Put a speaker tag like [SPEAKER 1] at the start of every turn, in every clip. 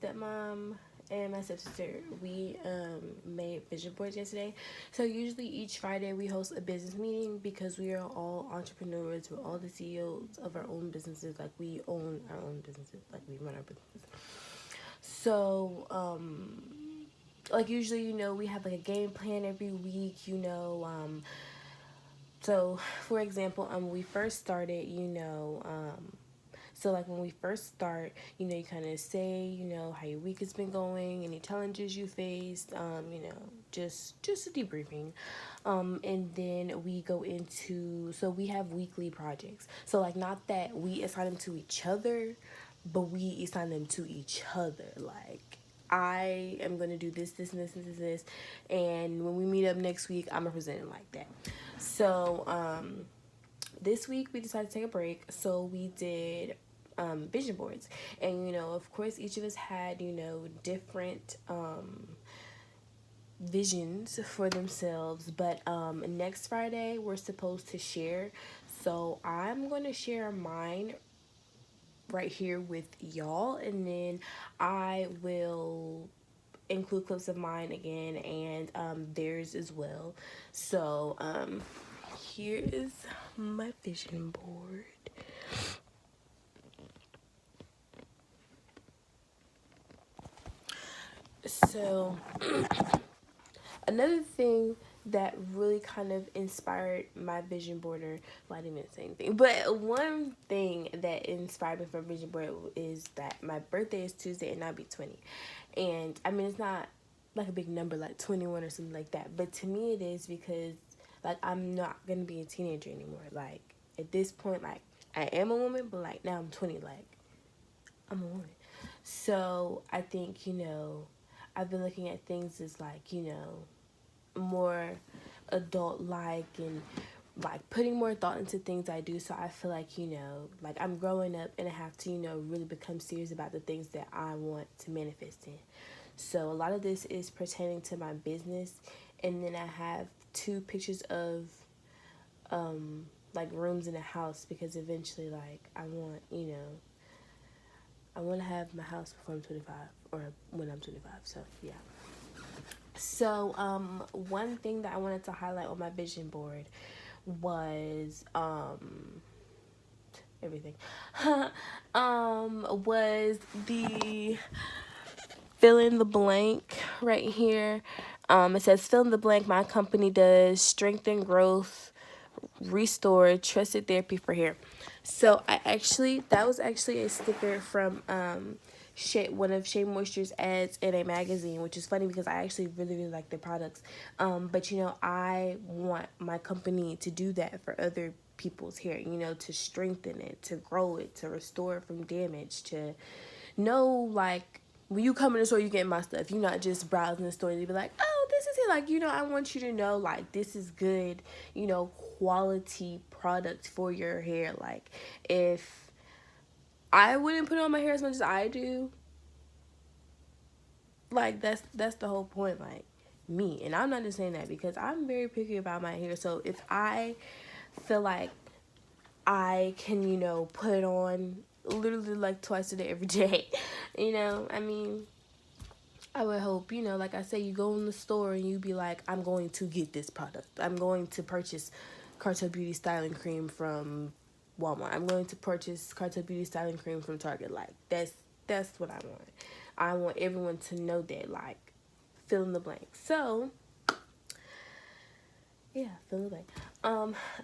[SPEAKER 1] stepmom and my stepsister, we made vision boards yesterday. So usually each Friday we host a business meeting because we are all entrepreneurs. We're all the CEOs of our own businesses. Like we own our own businesses. Like we run our businesses. So like usually, we have like a game plan every week. So for example, when we first started, so like when we first start, you kind of say, how your week has been going, any challenges you faced, just a debriefing. And then we go into, so we have weekly projects. So like not that we assign them to each other, but we assign them to each other. Like I am gonna do this, this, and this, and this, and this, and when we meet up next week, I'm gonna present it like that. So this week we decided to take a break, so we did vision boards, and of course each of us had different visions for themselves, but next Friday we're supposed to share, so I'm going to share mine right here with y'all, and then I will include clips of mine again and theirs as well. So here is my vision board. So another thing that really kind of inspired my vision boarder, well, I didn't even say anything, but one thing that inspired me for vision board is that my birthday is Tuesday and I'll be 20. And I mean, it's not like a big number like 21 or something like that, but to me it is, because like I'm not gonna be a teenager anymore. Like at this point, like I am a woman, but like now I'm 20, like I'm a woman. So I think, I've been looking at things as like, more adult like, and like putting more thought into things I do. So I feel like, like I'm growing up and I have to, really become serious about the things that I want to manifest in. So a lot of this is pertaining to my business. And then I have two pictures of like rooms in a house, because eventually like I want to have my house before I'm 25, or when I'm 25. So yeah. So one thing that I wanted to highlight on my vision board was everything. Was the fill in the blank right here. It says fill in the blank. My company does strengthen growth, restore trusted therapy for hair. So that was actually a sticker from one of Shea Moisture's ads in a magazine, which is funny because I actually really, really like their products. But I want my company to do that for other people's hair, to strengthen it, to grow it, to restore it from damage, to know, like, when you come in the store, you get my stuff. You're not just browsing the store and you be like, oh, this is it. Like, I want you to know, like, this is good, quality product for your hair. Like, if I wouldn't put it on my hair as much as I do, like, that's the whole point. Like, me. And I'm not just saying that because I'm very picky about my hair. So if I feel like I can, put it on literally like twice a day every day, I mean, I would hope, like I say, you go in the store and you be like, I'm going to get this product. I'm going to purchase Cartel Beauty Styling Cream from Walmart. I'm going to purchase Cartel Beauty Styling Cream from Target. Like, that's what I want. I want everyone to know that, like, fill in the blank. So, yeah, fill in the blank.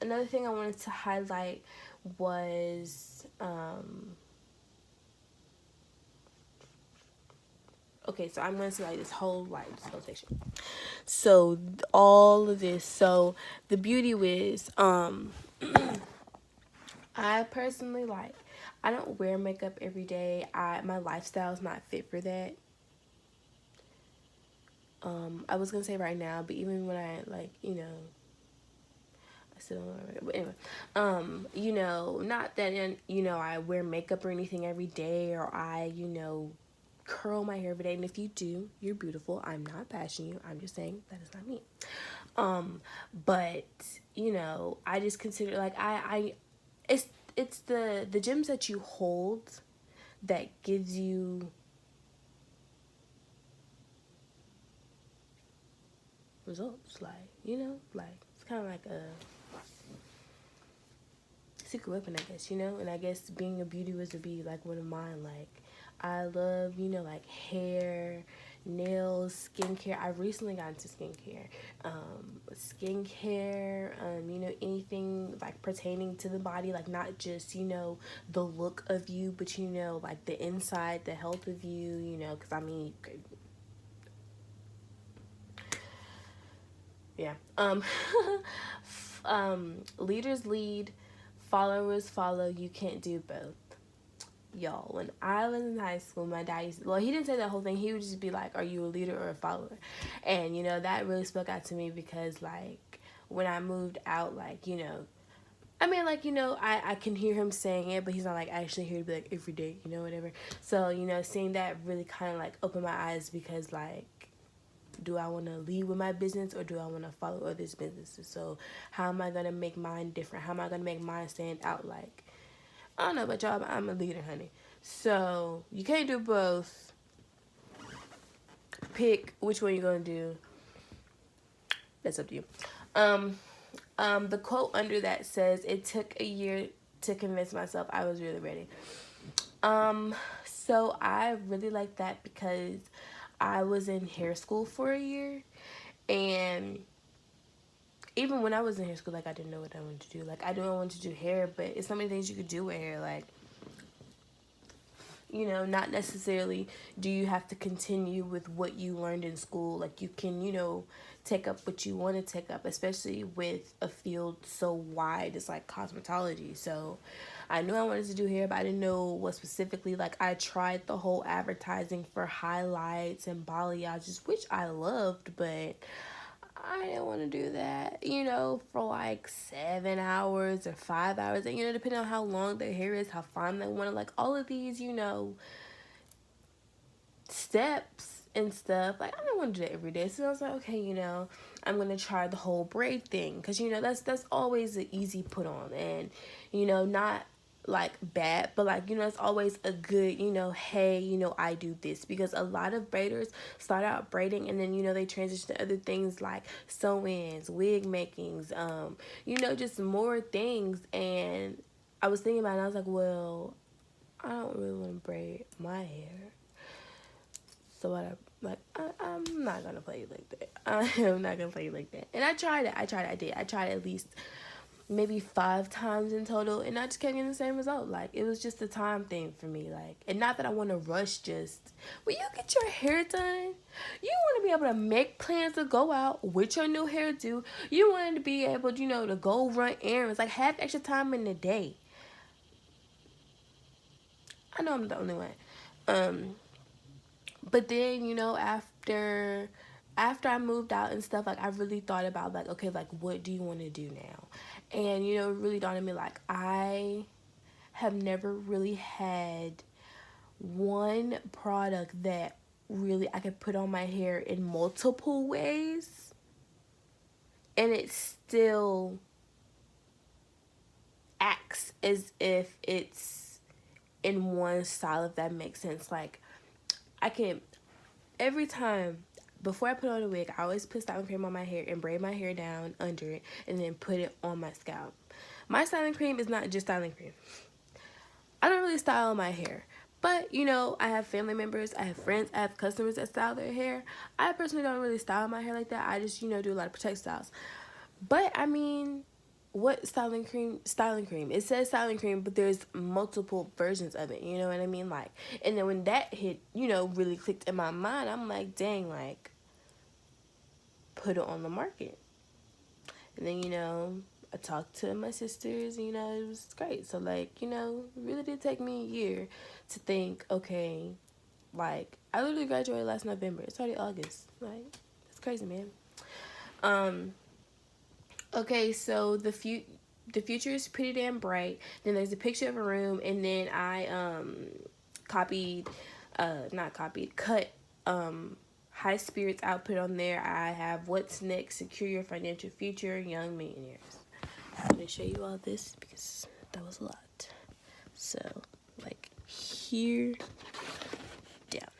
[SPEAKER 1] Another thing I wanted to highlight was, okay, so I'm going to say like this whole section. So all of this. So the Beauty Wiz. I personally I don't wear makeup every day. My lifestyle is not fit for that. I was gonna say right now, but even when I I still don't wear makeup. But anyway, not that I wear makeup or anything every day, or I curl my hair every day. And if you do, you're beautiful. I'm not bashing you. I'm just saying that is not me. But I just consider it's the gems that you hold that gives you results. Like, you know, like, it's kind of like a secret weapon, I guess, you know? And I guess being a beauty wizard would be, like, one of mine. Like, I love, you know, like, hair, nails, skincare. I recently got into skincare. You know, anything, like, pertaining to the body. Like, not just, you know, the look of you, but, you know, like, the inside, the health of you, you know? Because, I mean, yeah. Leaders lead, followers follow. You can't do both. Y'all, when I was in high school, my dad used to, well, he didn't say that whole thing. He would just be like, are you a leader or a follower? And, you know, that really spoke out to me because, like, when I moved out, like, you know, I mean, like, you know, I can hear him saying it, but he's not, like, actually here to be, like, every day, you know, whatever. So, you know, seeing that really kind of, like, opened my eyes because, like, do I want to lead with my business or do I want to follow others' businesses? So how am I going to make mine different? How am I going to make mine stand out? Like, I don't know about y'all, but I'm a leader, honey. So you can't do both. Pick which one you're going to do. That's up to you. The quote under that says, it took a year to convince myself I was really ready. So I really like that because I was in hair school for a year, and even when I was in hair school, like, I didn't know what I wanted to do. Like, I knew I wanted to do hair, but it's so many things you could do with hair. Like, you know, not necessarily do you have to continue with what you learned in school. Like, you can, you know, take up what you want to take up, especially with a field so wide as, like, cosmetology. So I knew I wanted to do hair, but I didn't know what specifically. Like, I tried the whole advertising for highlights and balayages, which I loved, but I didn't want to do that, you know, for like 7 hours or 5 hours. And, you know, depending on how long their hair is, how fine they want it, like, all of these, you know, steps and stuff. Like, I don't want to do that every day. So I was like, okay, you know, I'm going to try the whole braid thing. Because, you know, that's always an easy put on. And, you know, not like bad, but like, you know, it's always a good, you know, hey, you know, I do this. Because a lot of braiders start out braiding and then, you know, they transition to other things like sew-ins, wig makings, you know, just more things. And I was thinking about it and I was like, well, I don't really want to braid my hair. So I'm not gonna play you like that. I am not gonna play you like that. And I tried it. I tried at least maybe 5 times in total, and I just kept getting the same result. Like, it was just a time thing for me. Like, and not that I want to rush. Just when you get your hair done, you want to be able to make plans to go out with your new hairdo. You want to be able, you know, to go run errands. Like, have extra time in the day. I know I'm the only one. But then, you know, after I moved out and stuff, like, I really thought about, like, okay, like, what do you want to do now? And, you know, it really dawned on me, like, I have never really had one product that really I could put on my hair in multiple ways and it still acts as if it's in one style, if that makes sense. Like, I can, every time before I put on a wig, I always put styling cream on my hair and braid my hair down under it and then put it on my scalp. My styling cream is not just styling cream. I don't really style my hair. But, you know, I have family members, I have friends, I have customers that style their hair. I personally don't really style my hair like that. I just, you know, do a lot of protect styles. But, I mean, what styling cream? Styling cream. It says styling cream, but there's multiple versions of it. You know what I mean? Like, and then when that hit, you know, really clicked in my mind, I'm like, dang, like, put it on the market. And then, you know, I talked to my sisters, you know, it was great. So, like, you know, it really did take me a year to think, okay, like, I literally graduated last November. It's already August. Like, it's crazy, man. Okay, so the future is pretty damn bright. Then there's a picture of a room, and then I cut high spirits output on there. I have what's next, secure your financial future, young millionaires. I'm gonna show you all this because that was a lot. So, like, here down.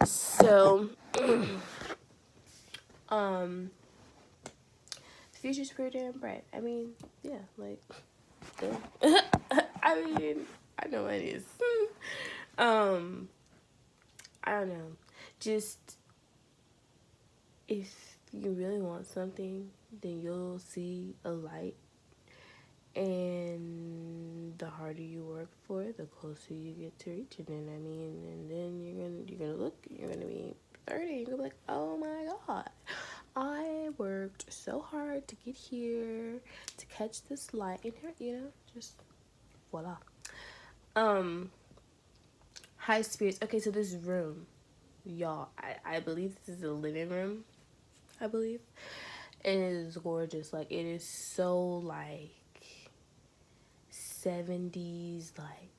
[SPEAKER 1] So Um, future's pretty damn bright. I mean, yeah, like, I mean, I know it is. um, I don't know. Just if you really want something, then you'll see a light, and the harder you work for it, the closer you get to reaching it. I mean, and then you're gonna be 30, and you're gonna be like, oh my god, I worked so hard to get here, to catch this light, and here, just voila. Um, high spirits. Okay, so this room, y'all, I believe this is a living room. I believe it is gorgeous. Like, it is so like 70s, like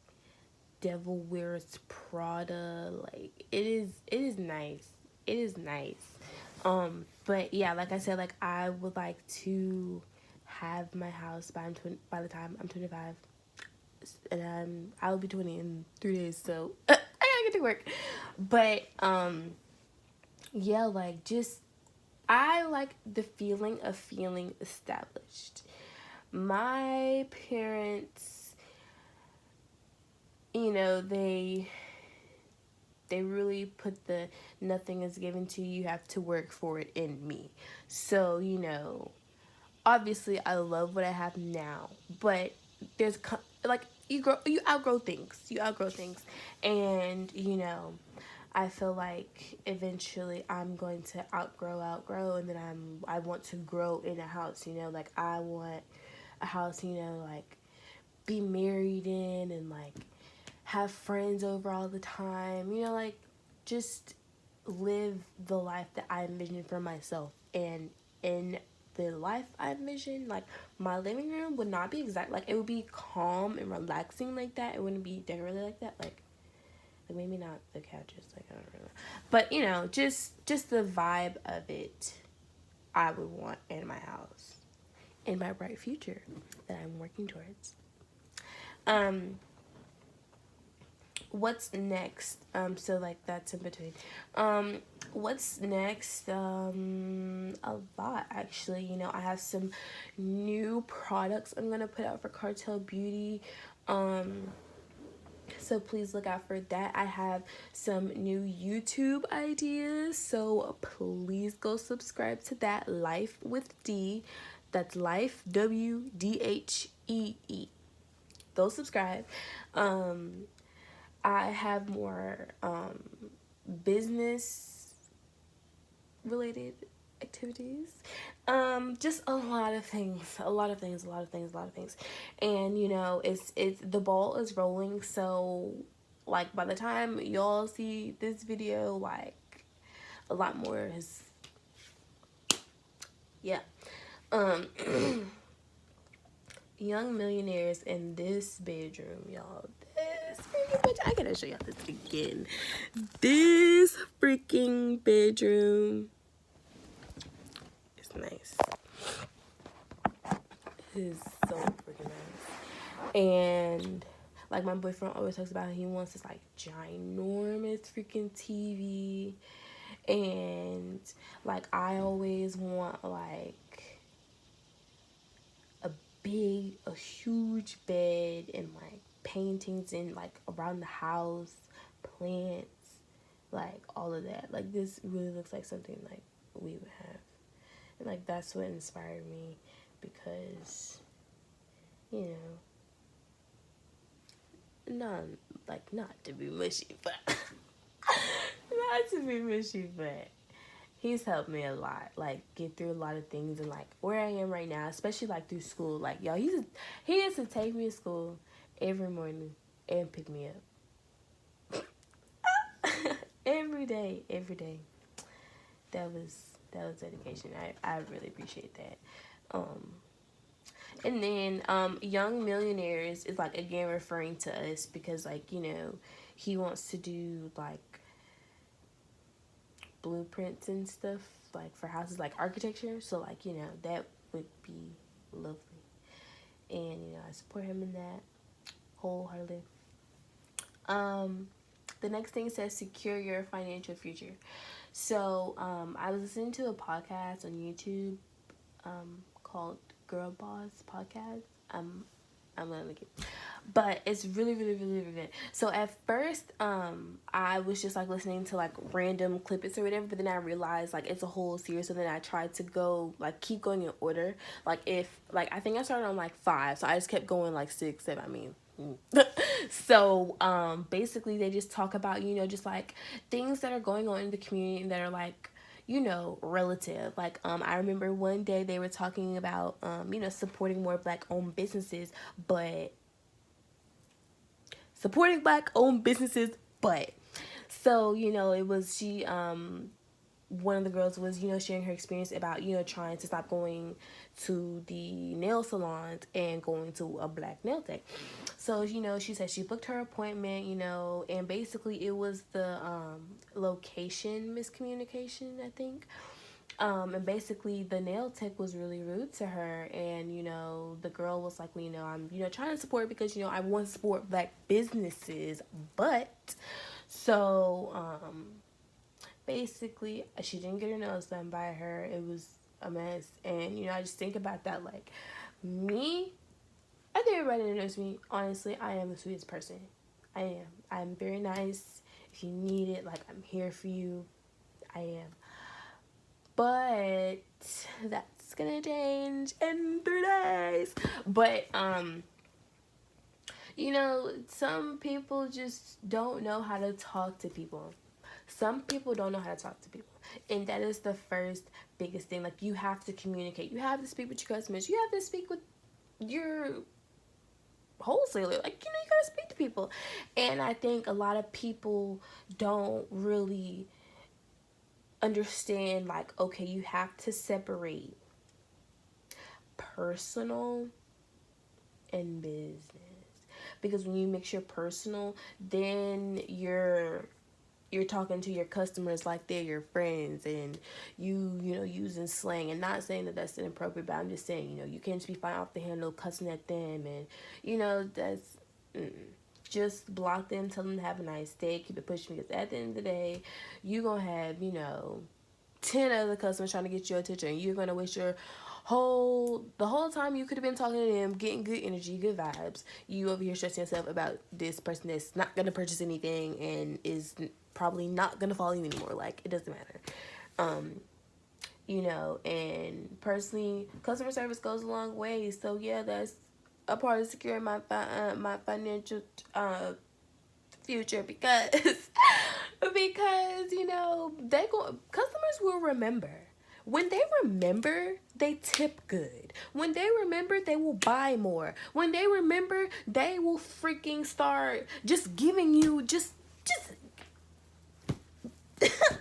[SPEAKER 1] Devil Wears Prada. Like, it is nice. It is nice. But yeah, like I said, like, I would like to have my house by the time I'm 25, and I'll be 20 in 3 days, so I gotta get to work. But yeah, like, just I like the feeling of feeling established. My parents, they really put the nothing is given to you, you have to work for it in me. So, obviously I love what I have now, but there's like you outgrow things, and I feel like eventually I'm going to outgrow, and then I want to grow in a house, like I want a house, like be married in, and like have friends over all the time, like just live the life that I envision for myself. And in the life I envision, like, my living room would not be exact, like, it would be calm and relaxing like that. It wouldn't be decorated like that, like maybe not the couches, like, I don't know, but just the vibe of it I would want in my house, in my bright future that I'm working towards. What's next? So like that's in between. What's next? A lot, actually. I have some new products I'm gonna put out for Cartel Beauty. So please look out for that. I have some new YouTube ideas, so please go subscribe to that. Life with D. That's Life, WDHEE. Go subscribe. I have more business related activities. Just a lot of things. And it's the ball is rolling, so like by the time y'all see this video, like a lot more is, yeah. Um Young millionaires in this bedroom, y'all. This freaking bitch. I gotta show y'all this again. This freaking bedroom is nice. It is so freaking nice. And like my boyfriend always talks about, he wants this like ginormous freaking TV. And like I always want like a huge bed, and like paintings in like around the house, plants, like all of that. Like this really looks like something like we would have. And like that's what inspired me, because not to be mushy, but not to be mushy, but he's helped me a lot, like get through a lot of things, and like where I am right now, especially like through school. Like y'all, he used to take me to school every morning and pick me up every day. That was dedication. I really appreciate that. And then Young Millionaires is like again referring to us, because like he wants to do like blueprints and stuff, like for houses, like architecture. So like that would be lovely, and I support him in that wholeheartedly. the next thing says secure your financial future. So I was listening to a podcast on YouTube called Girl Boss Podcast. I'm gonna look it, but it's really, really, really, really good. So at first, I was just like listening to like random clips or whatever, but then I realized like it's a whole series. So then I tried to go like keep going in order. Like if like I think I started on like 5, so I just kept going like 6, 7. I mean. So basically they just talk about, you know, just like things that are going on in the community that are like, you know, relative. Like I remember one day they were talking about you know, supporting more black owned businesses, but supporting black owned businesses, but so, you know, it was she one of the girls was, you know, sharing her experience about, you know, trying to stop going to the nail salons and going to a black nail tech. So, you know, she said she booked her appointment, you know, and basically it was the location miscommunication, I think. And basically the nail tech was really rude to her, and you know, the girl was like, well, you know, I'm, you know, trying to support because, you know, I want to support black businesses, but so basically she didn't get her nails done by her. It was a mess. And you know, I just think about that, like me, I think everybody that knows me, honestly, I am the sweetest person. I am. I'm very nice. If you need it, like, I'm here for you. I am. But that's gonna change in 3 days. But you know, some people just don't know how to talk to people. Some people don't know how to talk to people. And that is the first biggest thing. Like, you have to communicate. You have to speak with your customers. You have to speak with your wholesaler. Like, you know, you gotta speak to people. And I think a lot of people don't really understand, like, okay, you have to separate personal and business. Because when you mix your personal, then you're talking to your customers like they're your friends, and you know, using slang. And not saying that that's inappropriate, but I'm just saying, you know, you can't just be flying off the handle cussing at them, and you know, that's just block them, tell them to have a nice day, keep it pushing, because at the end of the day, you gonna have, you know, 10 other customers trying to get your attention, and you're gonna waste your the whole time you could have been talking to them, getting good energy, good vibes. You over here stressing yourself about this person that's not gonna purchase anything and is probably not gonna follow you anymore. Like, it doesn't matter. You know, and personally, customer service goes a long way. So yeah, that's a part of securing my my financial future, because because you know, customers will remember. When they remember, they tip good. When they remember, they will buy more. When they remember, they will freaking start just giving you just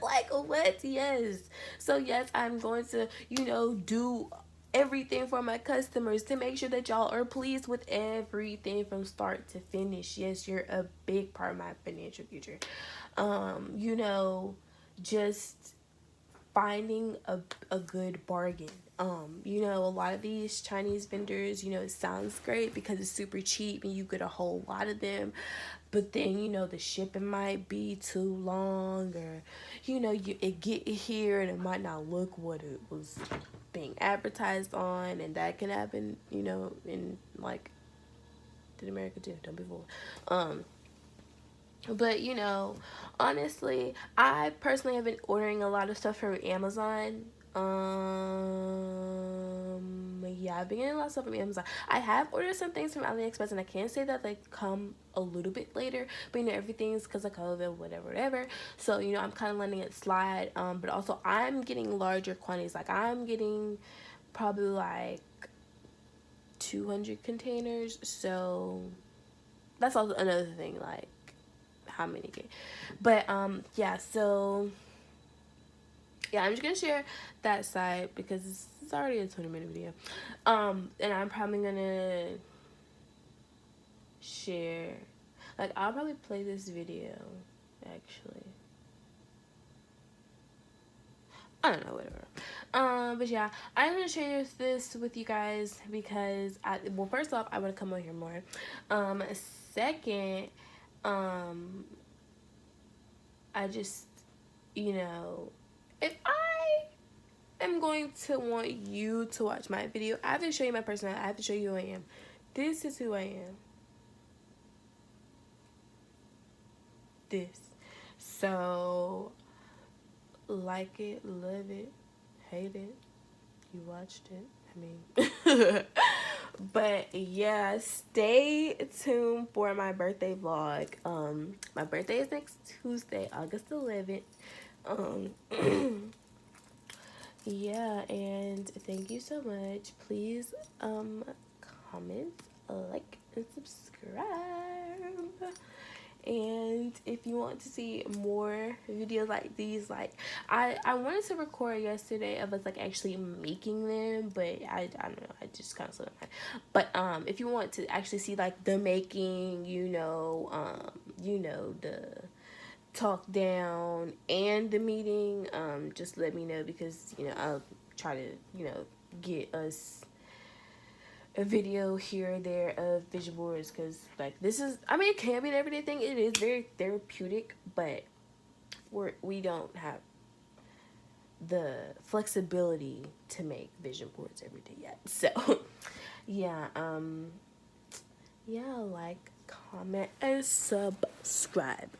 [SPEAKER 1] like what? Yes. So yes, I'm going to, you know, do everything for my customers to make sure that y'all are pleased with everything from start to finish. Yes, you're a big part of my financial future. You know, just finding a good bargain. You know, a lot of these Chinese vendors, you know, it sounds great because it's super cheap and you get a whole lot of them, but then, you know, the shipping might be too long, or you know, it get here and it might not look what it was being advertised on, and that can happen, you know, in like did America too, don't be fooled. But you know, honestly, I personally have been ordering a lot of stuff from Amazon. Yeah, I've been getting a lot of stuff from Amazon. I have ordered some things from AliExpress, and I can say that they come a little bit later, but you know, everything's because of COVID, whatever. So you know, I'm kind of letting it slide. But also, I'm getting larger quantities. Like, I'm getting probably like 200 containers. So that's also another thing. Like, how many get, but yeah, so yeah, I'm just gonna share that side because it's already a 20-minute video, and I'm probably gonna share, like, I'll probably play this video actually, I don't know, whatever. But yeah, I'm gonna share this with you guys because well, first off, I want to come on here more. Second, I just, you know, if I am going to want you to watch my video, I have to show you my personality. I have to show you who I am. This is who I am. This. So, like it, love it, hate it. You watched it. I mean, but yeah, stay tuned for my birthday vlog. My birthday is next Tuesday, August 11th. Um, yeah, and thank you so much. Please, comment, like, and subscribe. And if you want to see more videos like these, like I wanted to record yesterday of us like actually making them, but I don't know, I just kind of slipped my mind. But if you want to actually see like the making, the talk down and the meeting, just let me know, because I'll try to get us a video here or there of vision boards, because like this is, I mean, it can be an everyday thing. It is very therapeutic, but we don't have the flexibility to make vision boards every day yet. So yeah, like, comment, and subscribe.